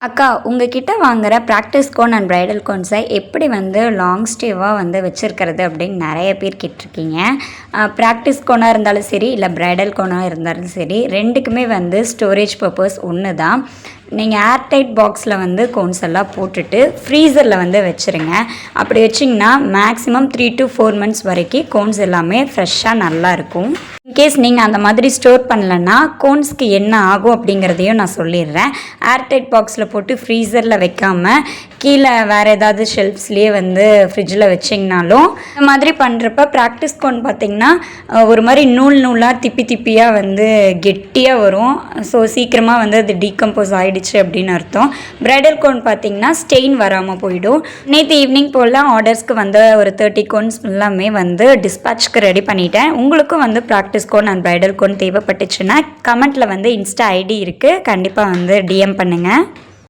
அக்கா, உங்ககிட்ட வாங்குற ப்ராக்டிஸ் கோன் அண்ட் பிரைடல் கோன்ஸை எப்படி வந்து லாங் ஸ்டேவாக வந்து வச்சுருக்கிறது அப்படின்னு நிறைய பேர் கேட்டிருக்கீங்க. ப்ராக்டிஸ் கோனாக இருந்தாலும் சரி, இல்லை பிரைடல் கோனாக இருந்தாலும் சரி, ரெண்டுக்குமே வந்து ஸ்டோரேஜ் பர்பஸ் ஒன்று தான். நீங்கள் ஏர்டைட் பாக்ஸில் வந்து கோன்ஸ் எல்லாம் போட்டுட்டு ஃப்ரீசரில் வந்து வச்சுருங்க. அப்படி வச்சிங்கன்னா மேக்ஸிமம் 3 to 4 months வரைக்கும் கோன்ஸ் எல்லாமே ஃப்ரெஷ்ஷாக நல்லாயிருக்கும். இன்கேஸ் நீங்கள் அந்த மாதிரி ஸ்டோர் பண்ணலன்னா கோன்ஸ்க்கு என்ன ஆகும் அப்படிங்கிறதையும் நான் சொல்லிடுறேன். ஏர்டைட் பாக்ஸில் போட்டு ஃப்ரீசரில் வைக்காமல் கீழே வேறு ஏதாவது ஷெல்ஃப்ஸ்லேயே வந்து ஃப்ரிட்ஜில் வச்சிங்கனாலும் இந்த மாதிரி பண்ணுறப்ப ப்ராக்டிஸ் கோன் பார்த்திங்கன்னா ஒரு மாதிரி நூலாக திப்பியாக வந்து கெட்டியாக வரும். ஸோ சீக்கிரமாக வந்து அது டீகம்போஸ் ஆகிடுச்சு அப்படின்னு அர்த்தம். பிரைடல் கோன் பார்த்திங்கன்னா ஸ்டெயின் வராமல் போயிடும். நேற்று ஈவினிங் போல் ஆர்டர்ஸ்க்கு வந்து ஒரு 30 கோன்ஸ் எல்லாமே வந்து டிஸ்பேட்ச்க்கு ரெடி பண்ணிட்டேன். உங்களுக்கும் வந்து practice cone and bridal cone தேவைப்பட்டுச்சுன்னா கமெண்ட்டில் வந்து இன்ஸ்டா ஐடி இருக்குது, கண்டிப்பாக வந்து டிஎம் பண்ணுங்கள்.